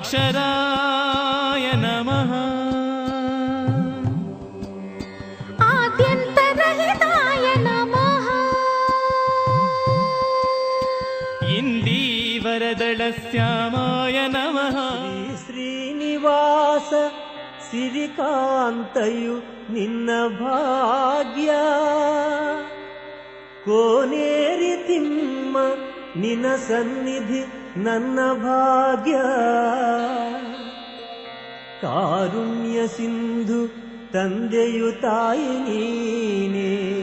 ಅಕ್ಷರಾಯ ನಮಃ. ಆದ್ಯಂತರಹಿತಾಯ ನಮಃ. ಇಂದೀವರದಳಶ್ಯಾಮಾಯ ನಮಃ. ಶ್ರೀನಿವಾಸ ಸಿರಿಕಾಂತಯು ನಿನ್ನ ಭಾಗ್ಯ. ಕೋನೇರಿ ತಿಮ್ಮ ನಿನ್ನ ಸನ್ನಿಧಿ ನನ್ನ ಭಾಗ್ಯ. ಕಾರುಣ್ಯ ಸಿಂಧು ತಂದೆಯು ತಾಯಿ ನೀನೇ.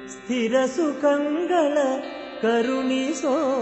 ಸ್ಥಿರ ಸುಖಂಗಳ ಕರುಣಿಸೋ.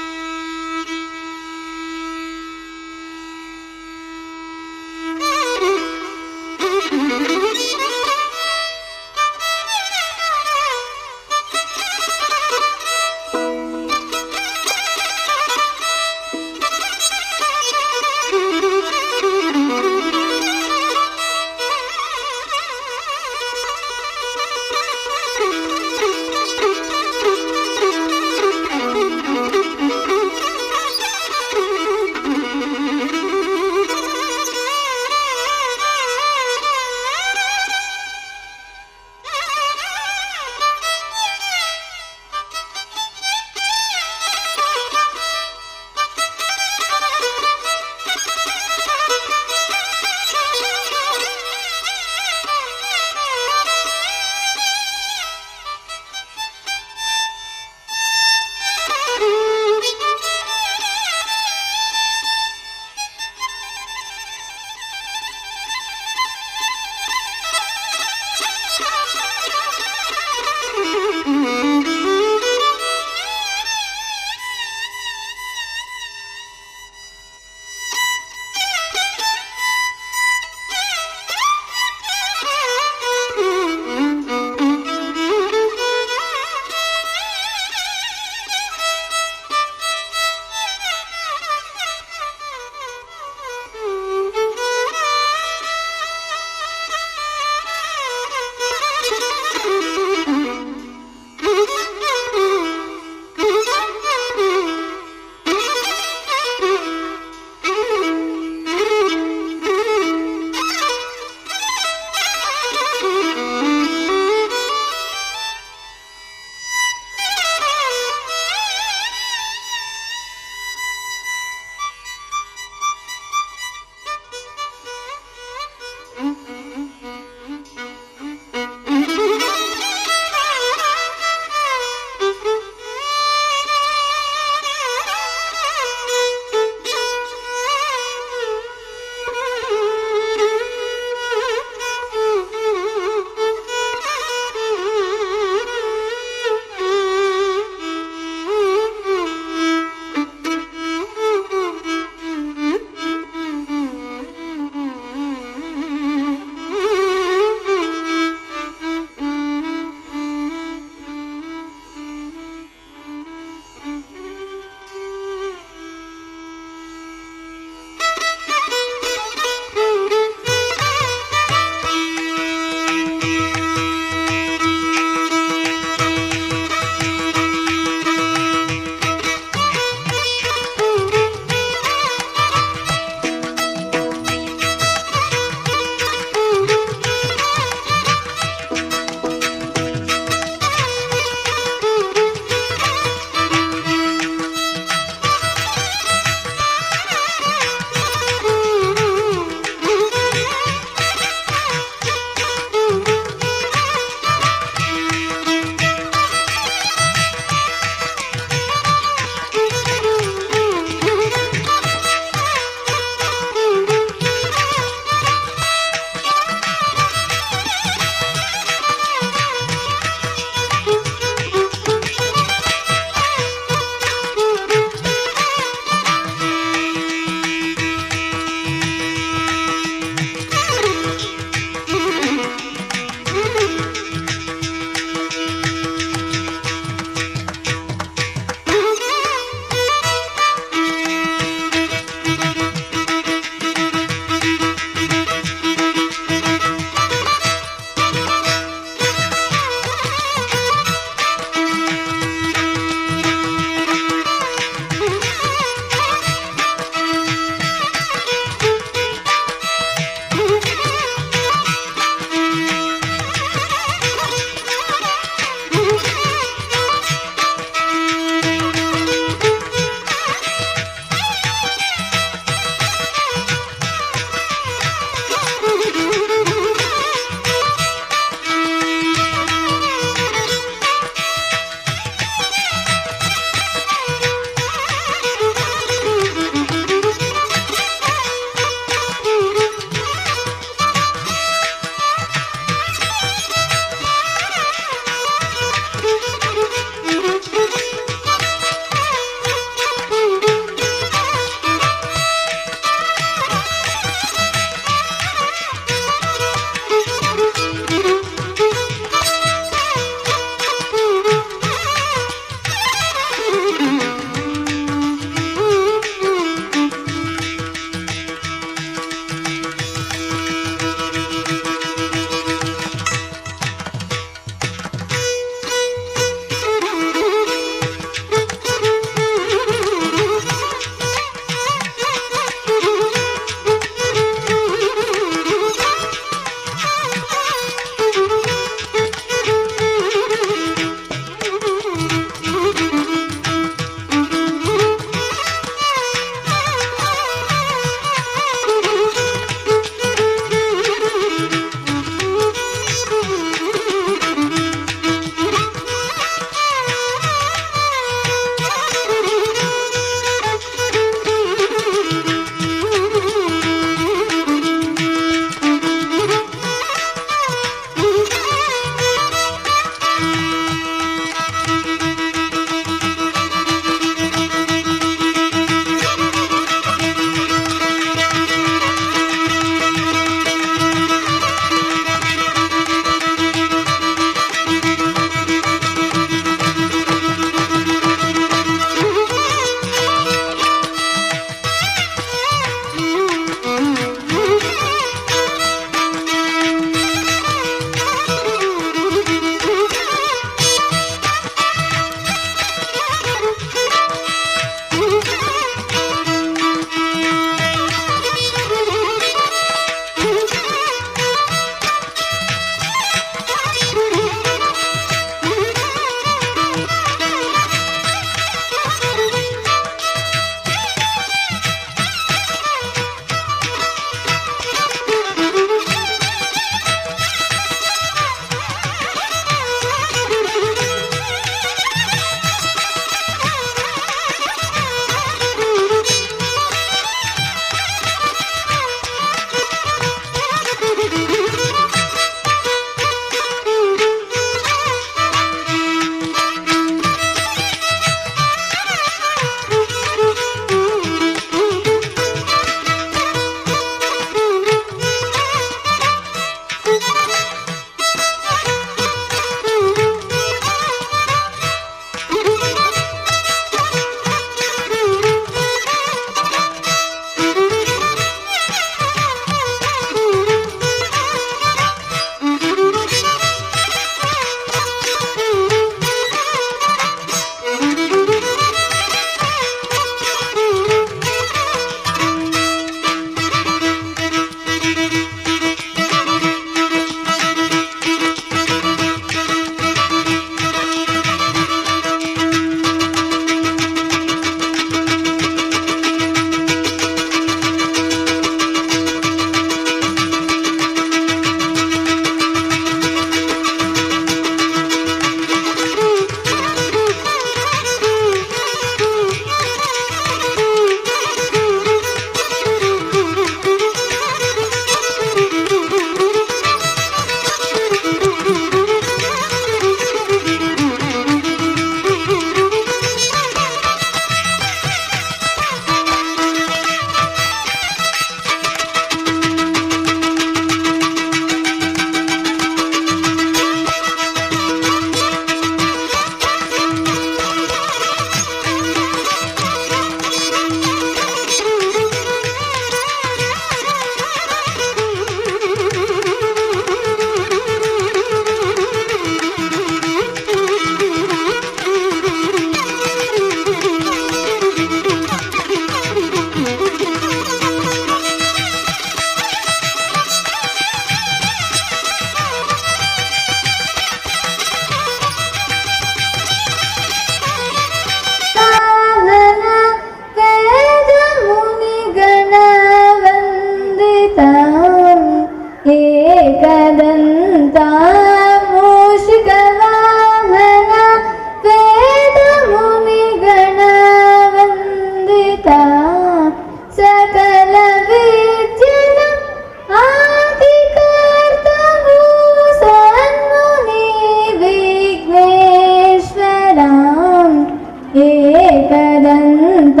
ಏಕದಂತ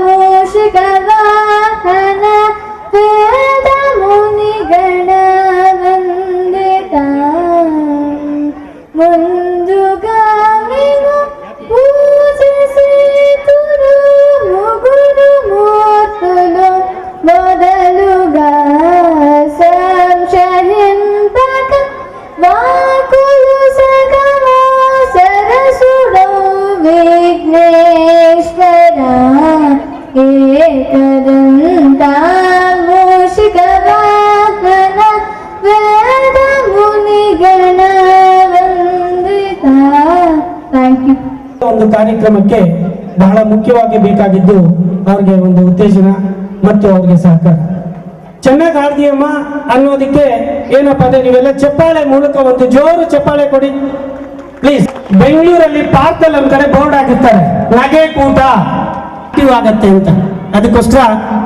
ಮೂಷಿಕವಾಹನ ವೇದ ಮುನಿಗಣ ವಂದಿತ ಮುಂದುಗಾಮಿನು పూజిసి తురు ముగురు మూర్తులు మొదలుగా సంశయింపక వాకులు సగమా సరసుడౌ విఘ్నేశ్వర ఏకదంత మూషిక వాహన వేద ಮುನಿಗಣ ವಂದಿತ. Thank you. ಒಂದು ಕಾರ್ಯಕ್ರಮಕ್ಕೆ ಬಹಳ ಮುಖ್ಯವಾಗಿ ಬೇಕಾಗಿದ್ದು ಅವ್ರಿಗೆ ಒಂದು ಉತ್ತೇಜನ ಮತ್ತು ಅವ್ರಿಗೆ ಸಹಕಾರ. ಚೆನ್ನಾಗಿ ಹಾಡ್ದಿಯಮ್ಮ ಅನ್ನೋದಕ್ಕೆ ಏನಪ್ಪ ಅಂದ್ರೆ ನೀವೆಲ್ಲ ಚಪ್ಪಾಳೆ ಮೂಲಕ ಒಂದು ಜೋರು ಚಪ್ಪಾಳೆ ಕೊಡಿ ಪ್ಲೀಸ್. ಬೆಂಗಳೂರಲ್ಲಿ ಪಾರ್ಕಲ್ಲಿ ಒಂದ್ ಕಡೆ ಬೋರ್ಡ್ ಹಾಕಿರ್ತಾರೆ ನಗೆ ಕೂಟ ಆಕ್ಟಿವ್ ಆಗತ್ತೆ ಅಂತ. ಅದಕ್ಕೋಸ್ಕರ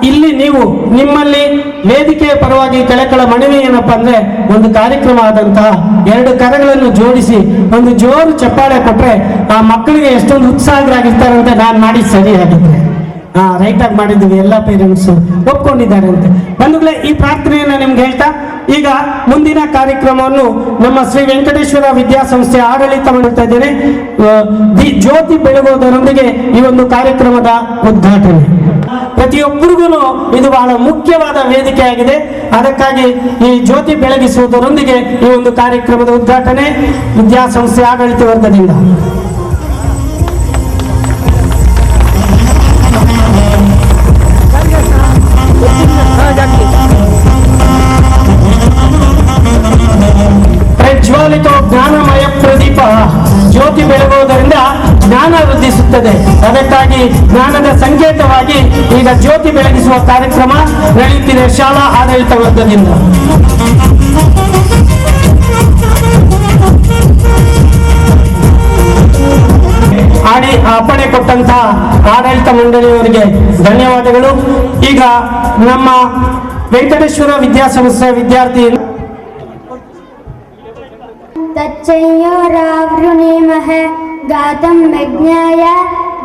ಇಲ್ಲಿ ನೀವು ನಿಮ್ಮಲ್ಲಿ ವೇದಿಕೆಯ ಪರವಾಗಿ ಕೆಳಕಳ ಮನವಿ ಏನಪ್ಪ ಅಂದ್ರೆ ಒಂದು ಕಾರ್ಯಕ್ರಮ ಆದಂತಹ 2 ಕರಗಳನ್ನು ಜೋಡಿಸಿ ಒಂದು ಜೋರು ಚಪ್ಪಾಳೆ ಕೊಟ್ರೆ ಆ ಮಕ್ಕಳಿಗೆ ಎಷ್ಟೊಂದು ಉತ್ಸಾಹರಾಗಿರ್ತಾರೆ ಅಂತ ನಾನು ಮಾಡಿ ಸರಿಯಾಗಿದ್ರೆ ರೈಟ್ ಆಗಿ ಮಾಡಿದ್ದೀವಿ. ಎಲ್ಲ ಪೇರೆಂಟ್ಸ್ ಒಪ್ಕೊಂಡಿದ್ದಾರೆ ಅಂತ. ಬಂಧುಗಳೇ, ಈ ಪ್ರಾರ್ಥನೆಯನ್ನ ನಿಮ್ಗೆ ಹೇಳ್ತಾ ಈಗ ಮುಂದಿನ ಕಾರ್ಯಕ್ರಮವನ್ನು ನಮ್ಮ ಶ್ರೀ ವೆಂಕಟೇಶ್ವರ ವಿದ್ಯಾಸಂಸ್ಥೆ ಆಡಳಿತ ಮಾಡ್ತಾ ಇದ್ದೇನೆ. ಜ್ಯೋತಿ ಬೆಳಗುವುದರೊಂದಿಗೆ ಈ ಒಂದು ಕಾರ್ಯಕ್ರಮದ ಉದ್ಘಾಟನೆ. ಪ್ರತಿಯೊಬ್ಬರಿಗೂ ಇದು ಬಹಳ ಮುಖ್ಯವಾದ ವೇದಿಕೆ ಆಗಿದೆ. ಅದಕ್ಕಾಗಿ ಈ ಜ್ಯೋತಿ ಬೆಳಗಿಸುವುದರೊಂದಿಗೆ ಈ ಒಂದು ಕಾರ್ಯಕ್ರಮದ ಉದ್ಘಾಟನೆ ವಿದ್ಯಾಸಂಸ್ಥೆ ಆಡಳಿತ ವರ್ಗದಿಂದ. ಪ್ರಜ್ವಲಿತ ಜ್ಞಾನಮಯ ಪ್ರದೀಪ ಜ್ಯೋತಿ ಬೆಳಗುವುದರಿಂದ ಜ್ಞಾನ ವೃದ್ಧಿಸುತ್ತದೆ. ಅದಕ್ಕಾಗಿ ಜ್ಞಾನದ ಸಂಕೇತವಾಗಿ ಈಗ ಜ್ಯೋತಿ ಬೆಳಗಿಸುವ ಕಾರ್ಯಕ್ರಮ ನಡೆಯುತ್ತಿದೆ ಶಾಲಾ ಆಡಳಿತ ವರ್ಗದಿಂದ. ಅಪ್ಪಣೆ ಕೊಟ್ಟಂತಹ ಆಡಳಿತ ಮಂಡಳಿಯವರಿಗೆ ಧನ್ಯವಾದಗಳು. ಈಗ ನಮ್ಮ ವೆಂಕಟೇಶ್ವರ ವಿದ್ಯಾಸಂಸ್ಥೆ ವಿದ್ಯಾರ್ಥಿ तच्चयोरावृणीमः गातं यज्ञाय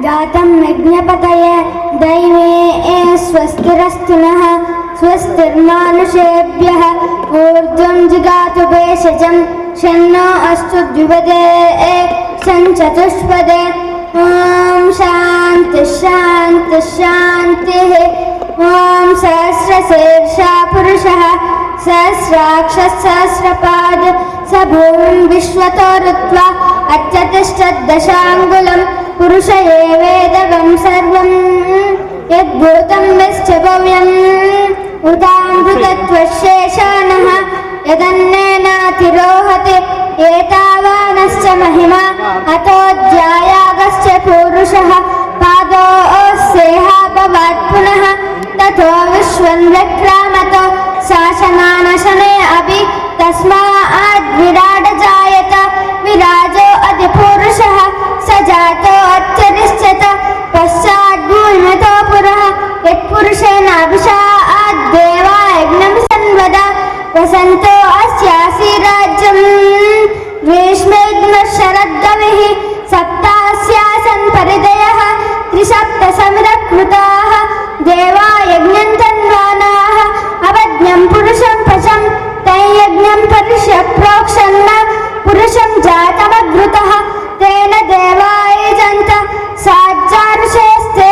गातं यज्ञपतये दैवे स्वस्तिरस्तु नः स्वस्तिर्मानुषेभ्यः ऊर्ध्वं जिगातु भेषजं शन्नो अस्तु द्विपदे सञ्चतुष्पदे ॐ शान्ति शान्ति शान्तिः ॐ सहस्रशीर्षा पुरुषः सहस्राक्षः सहस्रपाद स भूमिं विश्वतो ऋत्वा अत्यतिष्ठद्दशाङ्गुलं पुरुष एवेदगं सर्वं यद्भूतं यश्च भव्यम् उदामृतत्वशेषाणः यदन्नेनातिरोहति एतावानश्च महिमा अतोऽध्यायागश्च पूरुषः पादोऽस्येहाभवात् पुनः ततो विश्वं व्यक्रामतो शासनानशने अपि तस्माद् विराड जायत विराजो अधिपुरुषः स जातो अत्यरिष्यत पश्चाद् भूमितो पुरः यत्पुरुषेणाभिषाद् देवा यज्ञं संवद वसन्तो अस्यासि राज्यम् ग्रीष्मेग्मशरद्गविः सप्तास्यासन् परिदयः त्रिसप्तसमिदकृताः देवा यज्ञं तन्वानाः अवज्ञं पुरुषं पशं तैयज्ञं परिष्य प्रोक्षन्न पुरुषं जातमग्रुतः तेन देवा यजन्त साज्जारुषेस्ते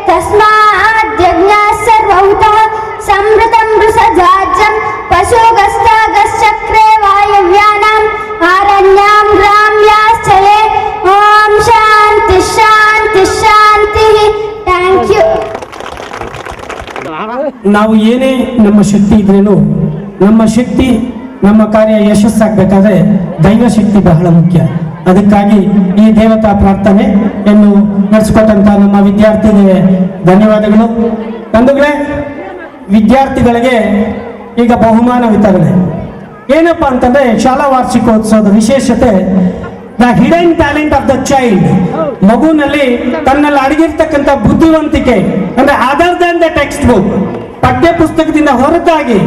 तस्माद्यज्ञाः सर्वहुतः संवृतं वृषजाज्यं पशुगस्तागश्चक्रे वायव्यानाम् आरण्यां ग्राम्याश्च ये ॐ शान्ति शान्ति शान्तिः. Thank you. ನಾವು ಏನೇ ನಮ್ಮ ಶಕ್ತಿ ಇದ್ರೇನು ನಮ್ಮ ಶಕ್ತಿ ನಮ್ಮ ಕಾರ್ಯ ಯಶಸ್ಸಾಗಬೇಕಾದ್ರೆ ದೈವ ಶಕ್ತಿ ಬಹಳ ಮುಖ್ಯ. ಅದಕ್ಕಾಗಿ ಈ ದೇವತಾ ಪ್ರಾರ್ಥನೆಯನ್ನು ನಡೆಸಿಕೊಟ್ಟಂತ ನಮ್ಮ ವಿದ್ಯಾರ್ಥಿಗಳಿಗೆ ಧನ್ಯವಾದಗಳು. ಬಂಧುಗಳೇ, ವಿದ್ಯಾರ್ಥಿಗಳಿಗೆ ಈಗ ಬಹುಮಾನ ವಿತರಣೆ ಏನಪ್ಪಾ ಅಂತಂದ್ರೆ ಶಾಲಾ ವಾರ್ಷಿಕೋತ್ಸವದ ವಿಶೇಷತೆ the hidden talent of the child. ಮಗುನಲ್ಲಿ ತನ್ನಲ್ಲಿ ಅಡಗಿರ್ತಕ್ಕಂಥ ಬುದ್ಧಿವಂತಿಕೆ ಅಂದ್ರೆ other than the text book, ಪಠ್ಯ ಪುಸ್ತಕದಿಂದ ಹೊರತಾಗಿ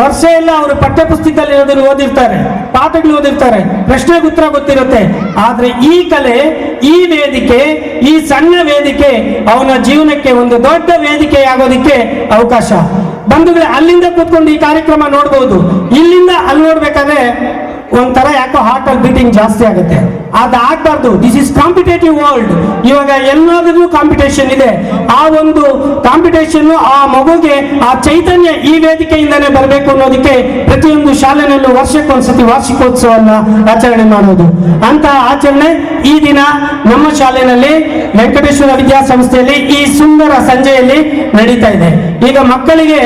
ವರ್ಷ ಎಲ್ಲ ಅವರು ಪಠ್ಯ ಪುಸ್ತಕದಲ್ಲಿ ಇರೋದನ್ನು ಓದಿರ್ತಾರೆ, ಪಾಠಗಳು ಓದಿರ್ತಾರೆ, ಪ್ರಶ್ನೆಗೆ ಉತ್ತರ ಗೊತ್ತಿರುತ್ತೆ. ಆದ್ರೆ ಈ ಕಲೆ, ಈ ವೇದಿಕೆ, ಈ ಸಣ್ಣ ವೇದಿಕೆ ಅವನ ಜೀವನಕ್ಕೆ ಒಂದು ದೊಡ್ಡ ವೇದಿಕೆ ಆಗೋದಿಕ್ಕೆ ಅವಕಾಶ. ಬಂಧುಗಳೇ, ಅಲ್ಲಿಂದ ಕೂತ್ಕೊಂಡು ಈ ಕಾರ್ಯಕ್ರಮ ನೋಡ್ಬೋದು, ಇಲ್ಲಿಂದ ಅಲ್ಲಿ ನೋಡ್ಬೇಕಾದ್ರೆ ಒಂಥರ ಯಾಕೋ ಹಾರ್ಟ್ ಅಲ್ಲಿ ಬೀಟಿಂಗ್ ಜಾಸ್ತಿ ಆಗುತ್ತೆ. ಅದಾಗಬಾರ್ದು. This is competitive world. ಇವಾಗ ಎಲ್ಲಾದ್ರೂ ಕಾಂಪಿಟೇಷನ್ ಇದೆ. ಆ ಒಂದು ಕಾಂಪಿಟೇಷನ್ ಆ ಮಗುಗೆ ಆ ಚೈತನ್ಯ ಈ ವೇದಿಕೆಯಿಂದಾನೇ ಬರಬೇಕು ಅನ್ನೋದಕ್ಕೆ ಪ್ರತಿಯೊಂದು ಶಾಲೆನಲ್ಲೂ ವರ್ಷಕ್ಕೊಂದ್ಸತಿ ವಾರ್ಷಿಕೋತ್ಸವನ್ನ ಆಚರಣೆ ಮಾಡೋದು. ಅಂತ ಆಚರಣೆ ಈ ದಿನ ನಮ್ಮ ಶಾಲೆಯಲ್ಲಿ ವೆಂಕಟೇಶ್ವರ ವಿದ್ಯಾಸಂಸ್ಥೆಯಲ್ಲಿ ಈ ಸುಂದರ ಸಂಜೆಯಲ್ಲಿ ನಡೀತಾ ಇದೆ. ಈಗ ಮಕ್ಕಳಿಗೆ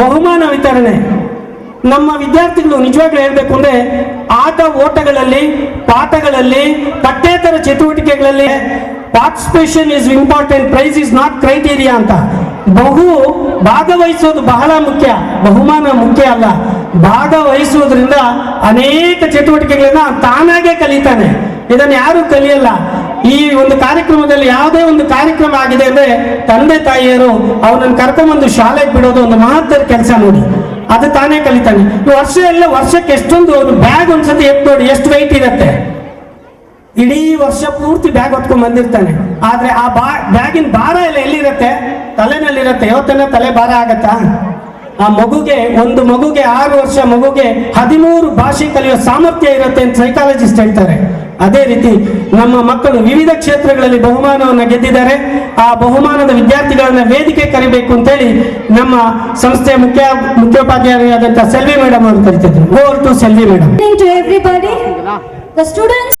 ಬಹುಮಾನ ವಿತರಣೆ. ನಮ್ಮ ವಿದ್ಯಾರ್ಥಿಗಳು ನಿಜವಾಗ್ಲೂ ಹೇಳ್ಬೇಕು ಅಂದ್ರೆ ಆಟ ಓಟಗಳಲ್ಲಿ, ಪಾಠಗಳಲ್ಲಿ, ಪಠ್ಯೇತರ ಚಟುವಟಿಕೆಗಳಲ್ಲಿ participation is important, prize is not criteria ಅಂತ. ಭಾಗವಹಿಸೋದು ಬಹಳ ಮುಖ್ಯ, ಬಹುಮಾನ ಮುಖ್ಯ ಅಲ್ಲ. ಭಾಗವಹಿಸುವುದರಿಂದ ಅನೇಕ ಚಟುವಟಿಕೆಗಳನ್ನ ತಾನಾಗೆ ಕಲಿತಾನೆ. ಇದನ್ನು ಯಾರು ಕಲಿಯಲ್ಲ. ಈ ಒಂದು ಕಾರ್ಯಕ್ರಮದಲ್ಲಿ ಯಾವುದೇ ಒಂದು ಕಾರ್ಯಕ್ರಮ ಆಗಿದೆ ಅಂದ್ರೆ ತಂದೆ ತಾಯಿಯರು ಅವನನ್ನು ಕರ್ಕೊಂಡ್ಬಂದು ಶಾಲೆಗೆ ಬಿಡೋದು ಒಂದು ಮಹತ್ತರ ಕೆಲಸ ನೋಡಿ. ಅದು ತಾನೇ ಕಲಿತಾನೆ. ವರ್ಷ ಎಲ್ಲ ವರ್ಷಕ್ಕೆ ಎಷ್ಟೊಂದು ಒಂದು ಬ್ಯಾಗ್ ಒಂದ್ಸತಿ ಎತ್ತು ನೋಡಿ, ಎಷ್ಟು ವೈಟ್ ಇರುತ್ತೆ. ಇಡೀ ವರ್ಷ ಪೂರ್ತಿ ಬ್ಯಾಗ್ ಹೊತ್ಕೊಂಡ್ ಬಂದಿರ್ತಾನೆ. ಆದ್ರೆ ಆ ಬ್ಯಾಗಿನ ಭಾರ ಎಲ್ಲ ಎಲ್ಲಿರುತ್ತೆ? ತಲೆನಲ್ಲಿರುತ್ತೆ. ಯಾವತ್ತನ್ನ ತಲೆ ಭಾರ ಆಗತ್ತಾ? ಆ ಮಗುಗೆ, ಒಂದು ಮಗುಗೆ 6 ವರ್ಷ ಮಗುಗೆ 13 ಭಾಷೆ ಕಲಿಯೋ ಸಾಮರ್ಥ್ಯ ಇರುತ್ತೆ ಅಂತ ಸೈಕಾಲಜಿಸ್ಟ್ ಹೇಳ್ತಾರೆ. ಅದೇ ರೀತಿ ನಮ್ಮ ಮಕ್ಕಳು ವಿವಿಧ ಕ್ಷೇತ್ರಗಳಲ್ಲಿ ಬಹುಮಾನವನ್ನು ಗೆದ್ದಿದ್ದಾರೆ. ಆ ಬಹುಮಾನದ ವಿದ್ಯಾರ್ಥಿಗಳನ್ನ ವೇದಿಕೆ ಕರಿಬೇಕು ಅಂತೇಳಿ ನಮ್ಮ ಸಂಸ್ಥೆಯ ಮುಖ್ಯೋಪಾಧ್ಯಾಯರಾದಂತಹ ಸೆಲ್ವಿ ಮೇಡಮ್ ಅವರು ಕರಿತಿದ್ರು. Over to Selvi madam. To everybody, the students